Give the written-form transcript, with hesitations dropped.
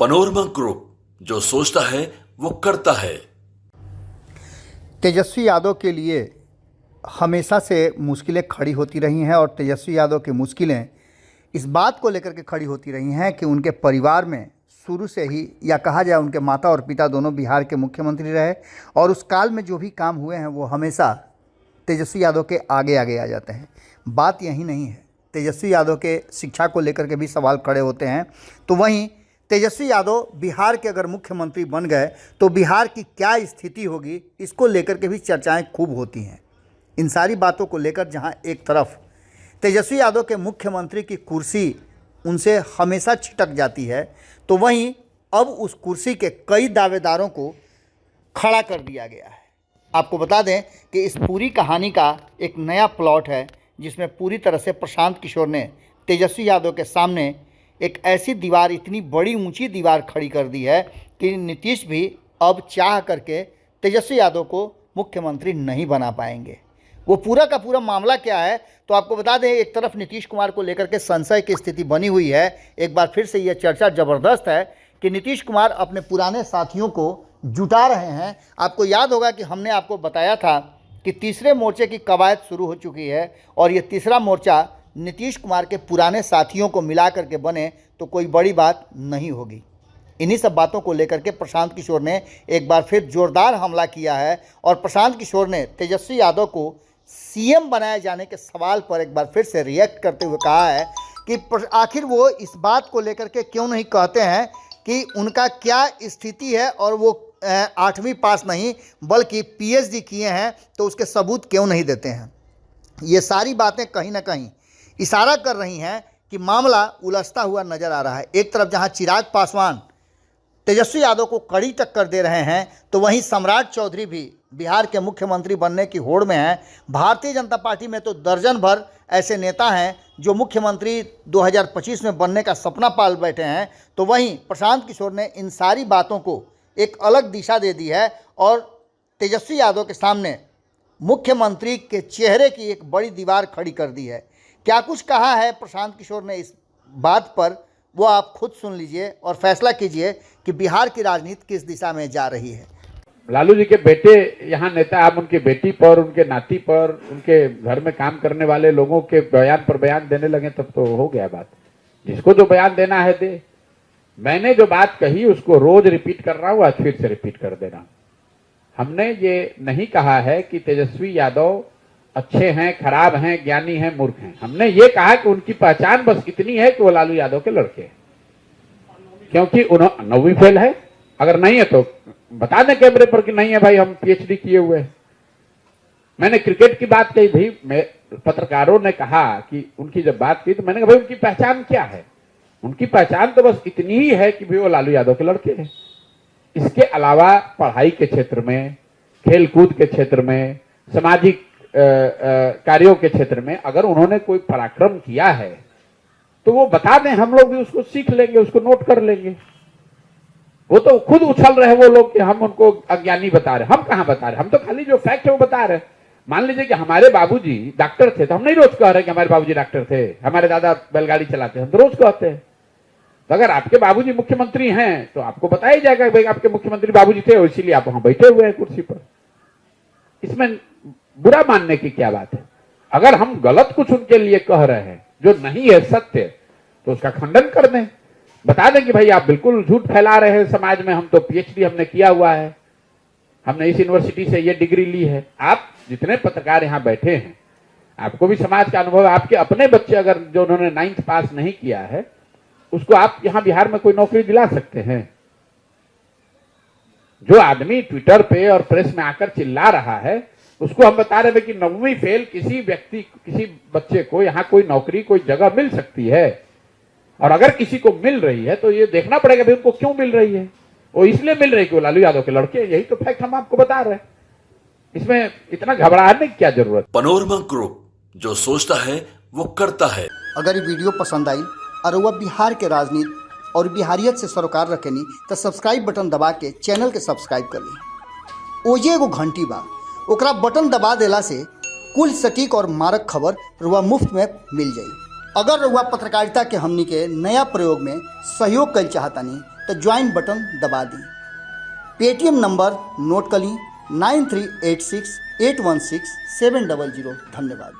Panorama group, जो सोचता है वो करता है। तेजस्वी यादव के लिए हमेशा से मुश्किलें खड़ी होती रही हैं और तेजस्वी यादव की मुश्किलें इस बात को लेकर के खड़ी होती रही हैं कि उनके परिवार में शुरू से ही, या कहा जाए उनके माता और पिता दोनों बिहार के मुख्यमंत्री रहे और उस काल में जो भी काम हुए हैं वो हमेशा तेजस्वी यादव के आगे आगे आ जाते हैं। बात यही नहीं है, तेजस्वी यादव के शिक्षा को लेकर के भी सवाल खड़े होते हैं। तो वहीं तेजस्वी यादव बिहार के अगर मुख्यमंत्री बन गए तो बिहार की क्या स्थिति होगी, इसको लेकर के भी चर्चाएं खूब होती हैं। इन सारी बातों को लेकर जहां एक तरफ तेजस्वी यादव के मुख्यमंत्री की कुर्सी उनसे हमेशा छिटक जाती है, तो वहीं अब उस कुर्सी के कई दावेदारों को खड़ा कर दिया गया है। आपको बता दें कि इस पूरी कहानी का एक नया प्लॉट है जिसमें पूरी तरह से प्रशांत किशोर ने तेजस्वी यादव के सामने एक ऐसी दीवार, इतनी बड़ी ऊंची दीवार खड़ी कर दी है कि नीतीश भी अब चाह करके तेजस्वी यादव को मुख्यमंत्री नहीं बना पाएंगे। वो पूरा का पूरा मामला क्या है, तो आपको बता दें, एक तरफ नीतीश कुमार को लेकर के संशय की स्थिति बनी हुई है। एक बार फिर से ये चर्चा ज़बरदस्त है कि नीतीश कुमार अपने पुराने साथियों को जुटा रहे हैं। आपको याद होगा कि हमने आपको बताया था कि तीसरे मोर्चे की कवायद शुरू हो चुकी है और ये तीसरा मोर्चा नीतीश कुमार के पुराने साथियों को मिला करके बने तो कोई बड़ी बात नहीं होगी। इन्हीं सब बातों को लेकर के प्रशांत किशोर ने एक बार फिर जोरदार हमला किया है और प्रशांत किशोर ने तेजस्वी यादव को सीएम बनाए जाने के सवाल पर एक बार फिर से रिएक्ट करते हुए कहा है कि आखिर वो इस बात को लेकर के क्यों नहीं कहते हैं कि उनका क्या स्थिति है और वो 8वीं पास नहीं बल्कि पीएचडी किए हैं, तो उसके सबूत क्यों नहीं देते हैं। ये सारी बातें कहीं ना कहीं इशारा कर रही हैं कि मामला उलझता हुआ नज़र आ रहा है। एक तरफ जहां चिराग पासवान तेजस्वी यादव को कड़ी टक्कर दे रहे हैं, तो वहीं सम्राट चौधरी भी बिहार के मुख्यमंत्री बनने की होड़ में हैं। भारतीय जनता पार्टी में तो दर्जन भर ऐसे नेता हैं जो मुख्यमंत्री 2025 में बनने का सपना पाल बैठे हैं। तो वहीं प्रशांत किशोर ने इन सारी बातों को एक अलग दिशा दे दी है और तेजस्वी यादव के सामने मुख्यमंत्री के चेहरे की एक बड़ी दीवार खड़ी कर दी है। क्या कुछ कहा है प्रशांत किशोर ने इस बात पर, वो आप खुद सुन लीजिए और फैसला कीजिए कि बिहार की राजनीति किस दिशा में जा रही है। लालू जी के बेटे यहाँ नेता, आप उनकी बेटी पर, उनके नाती पर, उनके घर में काम करने वाले लोगों के बयान पर बयान देने लगे, तब तो हो गया बात। जिसको जो बयान देना है दे। मैंने जो बात कही उसको रोज रिपीट कर रहा हूँ, आज फिर से रिपीट कर दे रहा हूँ। हमने ये नहीं कहा है कि तेजस्वी यादव अच्छे हैं, खराब हैं, ज्ञानी हैं, मूर्ख हैं। हमने ये कहा कि उनकी पहचान बस इतनी है कि वो लालू यादव के लड़के हैं, क्योंकि उन्होंने 9वीं फेल है। अगर नहीं है तो बता दें कैमरे पर कि नहीं है भाई, हम पीएचडी किए हुए हैं। मैंने क्रिकेट की बात कही भाई, पत्रकारों ने कहा कि उनकी जब बात की तो मैंने कहा भाई उनकी पहचान क्या है। उनकी पहचान तो बस इतनी ही है कि भाई वो लालू यादव के लड़के हैं। इसके अलावा पढ़ाई के क्षेत्र में, खेल कूद के क्षेत्र में, सामाजिक कार्यों के क्षेत्र में अगर उन्होंने कोई पराक्रम किया है तो वो बता दें, हम लोग भी उसको सीख लेंगे, उसको नोट कर लेंगे। वो तो खुद उछल रहे वो लोग कि हम उनको अज्ञानी बता रहे। हम कहां बता रहे, हम तो खाली जो फैक्ट है वो बता रहे। मान लीजिए कि हमारे बाबूजी डॉक्टर थे, तो हम नहीं रोज कह रहे कि हमारे बाबूजी डॉक्टर थे, हमारे दादा बैलगाड़ी चलाते हैं, हम तो रोज कहते हैं। तो अगर आपके बाबूजी मुख्यमंत्री हैं तो आपको बताया जाएगा भाई आपके मुख्यमंत्री बाबूजी थे और इसीलिए आप वहां बैठे हुए हैं कुर्सी पर। इसमें बुरा मानने की क्या बात है। अगर हम गलत कुछ उनके लिए कह रहे हैं जो नहीं है सत्य, तो उसका खंडन कर दें, बता दें कि भाई आप बिल्कुल झूठ फैला रहे हैं समाज में, हम तो पीएचडी हमने किया हुआ है, हमने इस यूनिवर्सिटी से ये डिग्री ली है। आप जितने पत्रकार यहाँ बैठे हैं, आपको भी समाज का अनुभव है। आपके अपने बच्चे अगर जो उन्होंने 9th पास नहीं किया है, उसको आप यहाँ बिहार में कोई नौकरी दिला सकते हैं। जो आदमी ट्विटर पे और प्रेस में आकर चिल्ला रहा है, उसको हम बता रहे थे कि 9वीं फेल किसी व्यक्ति, किसी बच्चे को यहाँ कोई नौकरी, कोई जगह मिल सकती है। और अगर किसी को मिल रही है तो ये देखना पड़ेगा भी उनको क्यों मिल रही है। वो इसलिए मिल रही है कि वो लालू यादव के लड़के, यही तो फैक्ट हम आपको बता रहे हैं। इसमें इतना घबराने की क्या जरूरत। पनोरमा ग्रुप, जो सोचता है वो करता है। अगर ये वीडियो पसंद आई और वह बिहार के राजनीति और बिहारियत से सरोकार रखेनी तो सब्सक्राइब बटन दबा के चैनल के सब्सक्राइब कर ली। ओजे एगो घंटी बा, ओकरा बटन दबा देला से कुल सटीक और मारक खबर रुआ मुफ्त में मिल जाई। अगर रुआ पत्रकारिता के हमनी के नया प्रयोग में सहयोग कर चाहतानी तो ज्वाइन बटन दबा दें। पेटीएम नंबर नोट कर लीं 9386816700। धन्यवाद।